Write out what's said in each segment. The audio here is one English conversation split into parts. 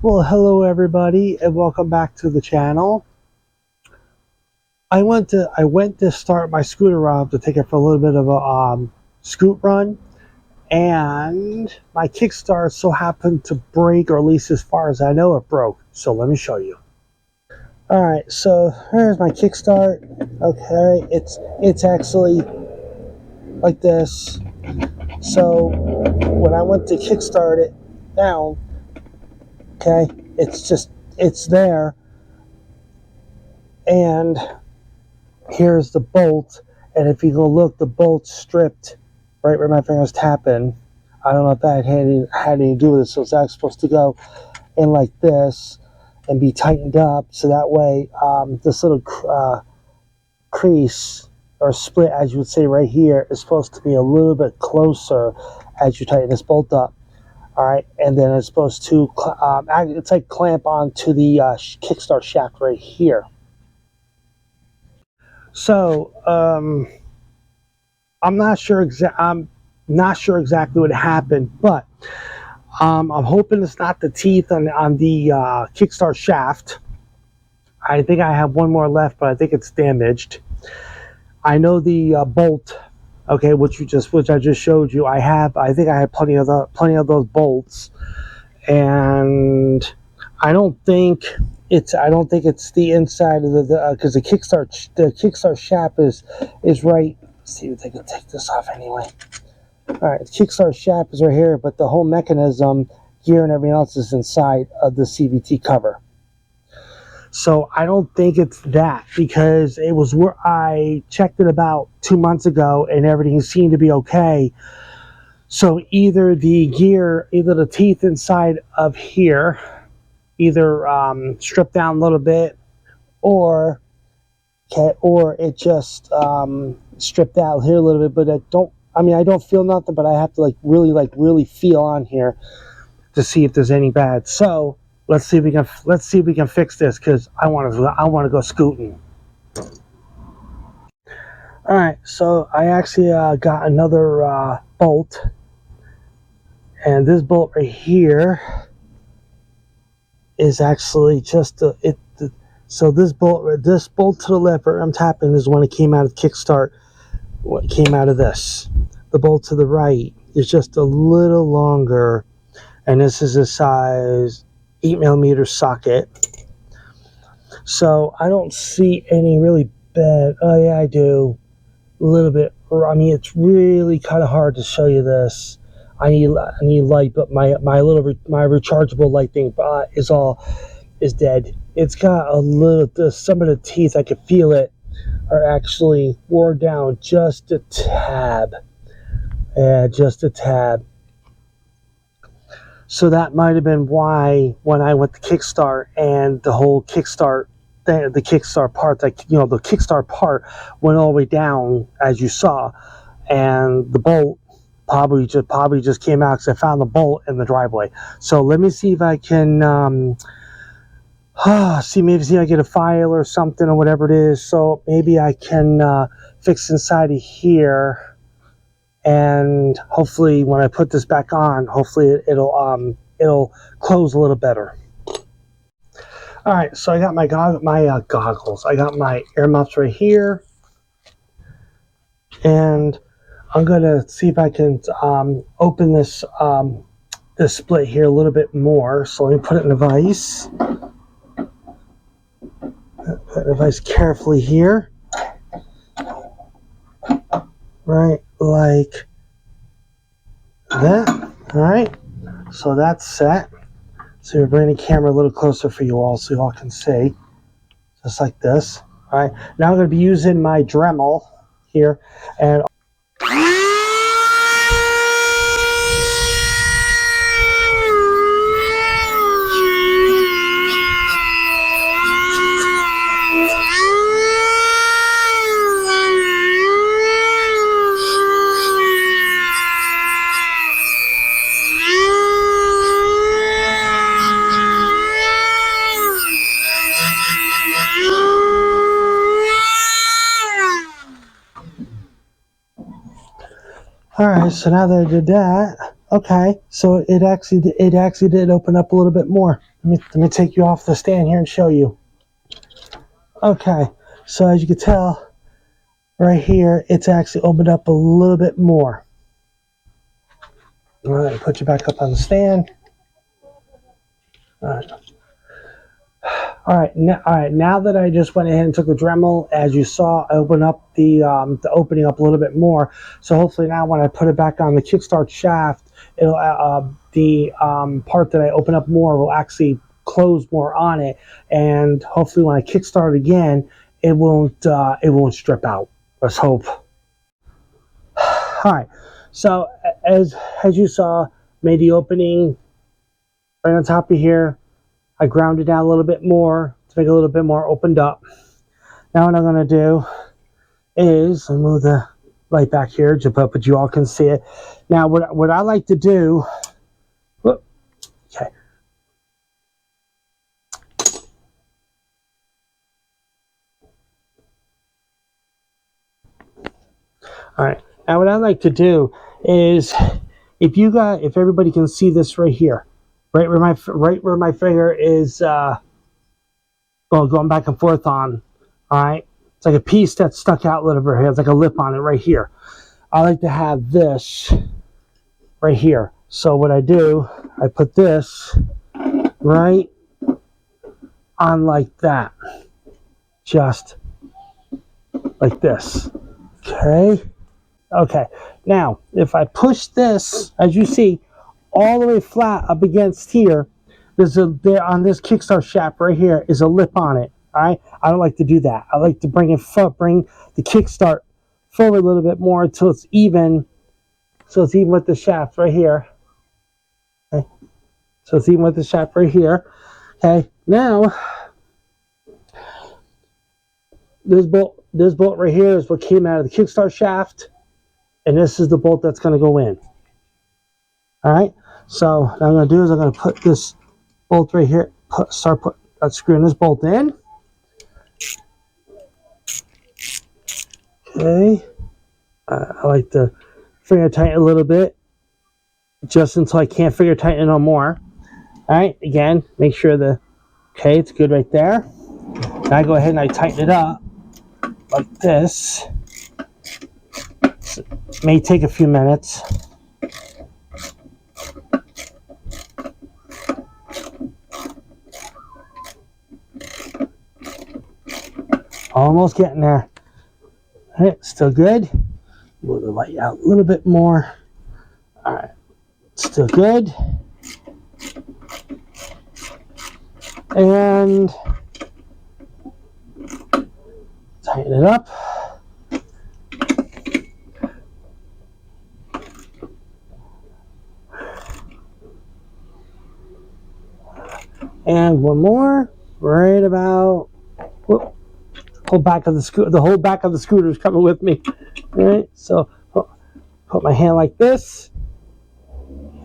Well, hello everybody, and welcome back to the channel. I went to start my scooter up to take it for a little bit of a scoot run, and my Kickstart so happened to break, or at least as far as I know, it broke. So let me show you. All right, so here's my Kickstart. Okay, it's actually like this. So when I went to kickstart it down, okay, it's there, and here's the bolt, and if you go look, the bolt's stripped right where my finger's tapping. I don't know if that had anything to do with it. So it's actually supposed to go in like this and be tightened up, so that way this little crease or split, as you would say right here, is supposed to be a little bit closer as you tighten this bolt up. All right, and then it's supposed to it's like clamp onto the Kickstart shaft right here. So I'm not sure exactly what happened, but I'm hoping it's not the teeth on the Kickstart shaft. I think I have one more left, but I think it's damaged. I know the bolt, okay, which I just showed you. I think I had plenty of those bolts, and I don't think it's the inside of the because the Kickstart shaft is right. Let's see if I can take this off anyway. All right, the Kickstart shaft is right here, but the whole mechanism, gear, and everything else is inside of the CVT cover. So I don't think it's that, because it was where I checked it about 2 months ago and everything seemed to be okay. So either the teeth inside of here, either stripped down a little bit, or it just stripped out here a little bit. But I don't feel nothing, but I have to really feel on here to see if there's any bad. So let's see if we can fix this, because I want to go scooting. All right, so I actually got another bolt, and this bolt right here is actually just so this bolt to the left where I'm tapping is when it came out of Kickstart. What came out of this? The bolt to the right is just a little longer, and this is a size 8mm socket. So I don't see any really bad. Oh yeah, I do a little bit. I mean, it's really kind of hard to show you this. I need light, but my rechargeable light thing is dead. It's got a little, some of the teeth, I can feel it, are actually worn down just a tad. Yeah, just a tad. So that might have been why when I went to Kickstart and the whole Kickstart thing, the Kickstart part, the Kickstart part went all the way down, as you saw, and the bolt probably just came out because I found the bolt in the driveway. So let me see if I can maybe see if I get a file or something or whatever it is. So maybe I can fix inside of here, and hopefully when I put this back on, hopefully it'll close a little better. All right, so I got my goggles. I got my ear muffs right here, and I'm gonna see if I can open this this split here a little bit more. So let me put it in the vise. Put the vise carefully here, right, like that. All right, so that's set. So we're bringing the camera a little closer for you all, so you all can see, just like this. All right, now I'm going to be using my Dremel here, and all right, so now that I did that, okay, so it actually did open up a little bit more. Let me take you off the stand here and show you. Okay, so as you can tell, right here, it's actually opened up a little bit more. All right, put you back up on the stand. All right. All right, now that I just went ahead and took the Dremel, as you saw, I opened up the opening up a little bit more. So hopefully now when I put it back on the Kickstart shaft, it'll the part that I open up more will actually close more on it, and hopefully when I kickstart again, it won't strip out. Let's hope. All right, so as you saw, made the opening right on top of here. I ground it down a little bit more to make it a little bit more opened up. Now what I'm going to do is move the light back here, but you all can see it. Now what I like to do, okay. All right. Now what I like to do is, if everybody can see this right here, right where my finger is going back and forth on, all right, it's like a piece that's stuck out a little bit here. It's like a lip on it right here. I like to have this right here. So what I do, I put this right on like that, just like this. Okay, now if I push this, as you see, all the way flat up against here, there on this Kickstart shaft right here is a lip on it. All right, I don't like to do that. I like to bring the Kickstart forward a little bit more until it's even. So it's even with the shaft right here. Okay, so it's even with the shaft right here. Okay, now this bolt right here is what came out of the Kickstart shaft, and this is the bolt that's going to go in. All right, so what I'm going to do is I'm going to put this bolt right here, start screwing this bolt in. Okay, I like to finger tighten a little bit, just until I can't finger tighten it no more. All right, again, make sure okay, it's good right there. Now I go ahead and I tighten it up like this. It may take a few minutes. Almost getting there. All right, still good. Move the light out a little bit more. All right, still good. And tighten it up. And one more, right about. Whoop. Whole back of the scooter. The whole back of the scooter is coming with me. All right, so put my hand like this,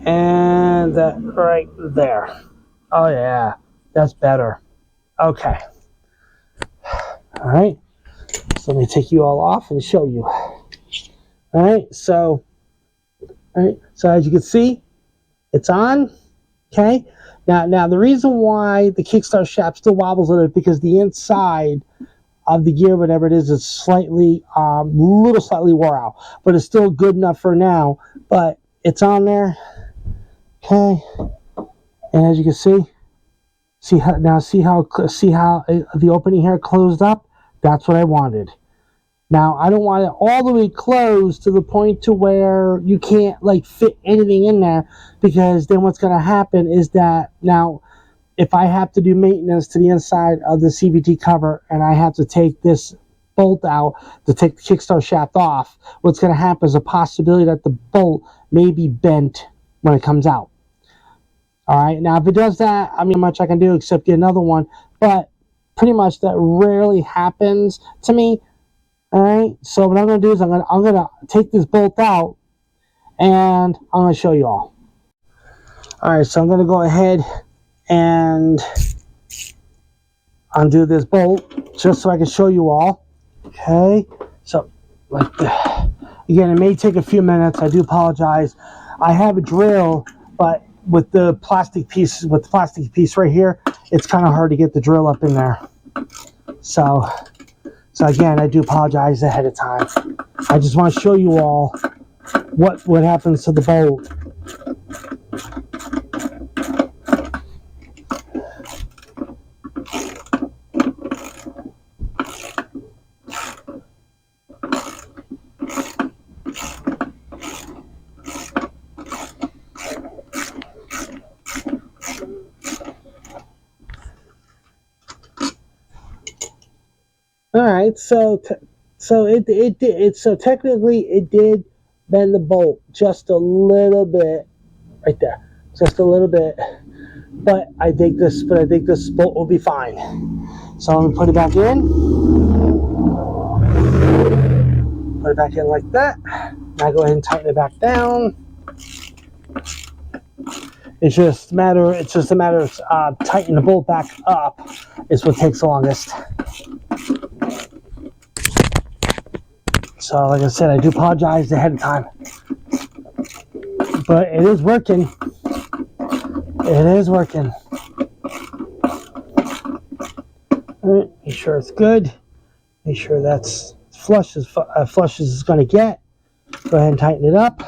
and that right there. Oh yeah, that's better. Okay. All right. So let me take you all off and show you. All right. So as you can see, it's on. Okay. Now the reason why the Kickstart shaft still wobbles a little bit because the inside of the gear, whatever it is slightly, slightly wore out, but it's still good enough for now. But it's on there. Okay. And as you can see how the opening here closed up. That's what I wanted. Now I don't want it all the way closed to the point to where you can't like fit anything in there, because then what's going to happen is that now if I have to do maintenance to the inside of the CVT cover and I have to take this bolt out to take the Kickstart shaft off, what's going to happen is a possibility that the bolt may be bent when it comes out. All right, now if it does that, I mean, much I can do except get another one, but pretty much that rarely happens to me. All right, so what I'm going to do is I'm going to take this bolt out, and I'm going to show you all. All right, so I'm going to go ahead and undo this bolt just so I can show you all. Okay, so like that. Again, it may take a few minutes. I do apologize. I have a drill, but with the plastic piece, right here, it's kind of hard to get the drill up in there. So again, I do apologize ahead of time. I just want to show you all what happens to the bolt. All right, so technically it did bend the bolt just a little bit, right there, just a little bit. But I think this bolt will be fine. So I'm gonna put it back in. Put it back in like that. Now go ahead and tighten it back down. It's just a matter of tightening the bolt back up is what takes the longest. So like I said, I do apologize ahead of time. But it is working. It is working. All right, make sure it's good. Make sure that's flush as it's going to get. Go ahead and tighten it up.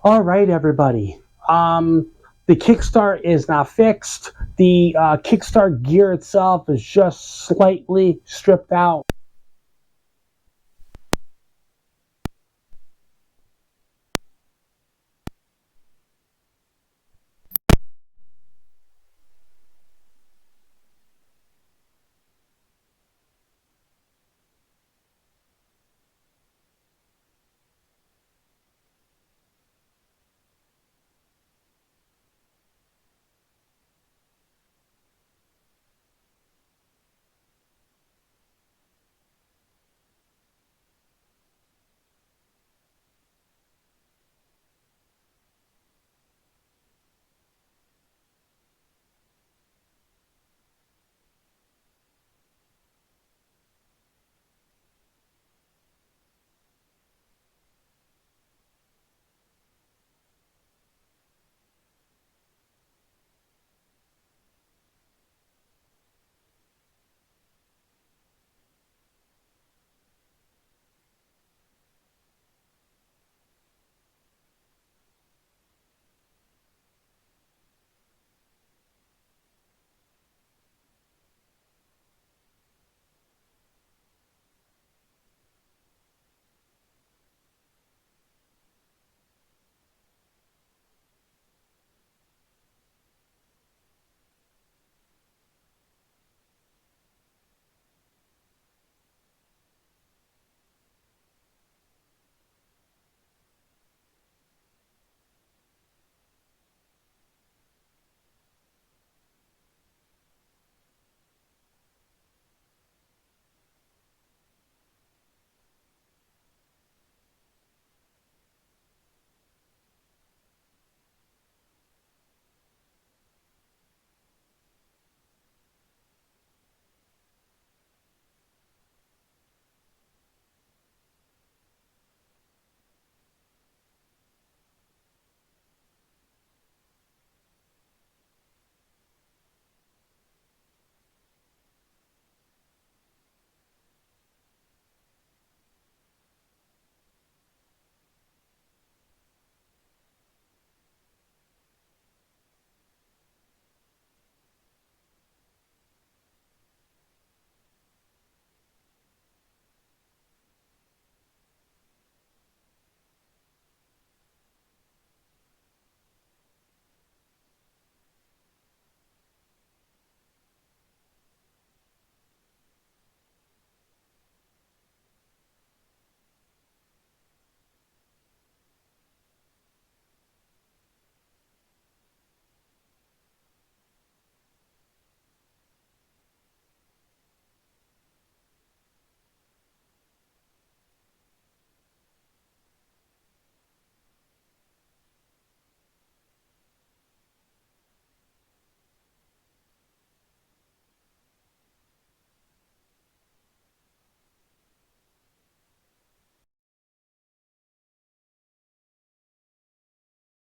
All right, everybody. The Kickstart is now fixed. The Kickstart gear itself is just slightly stripped out.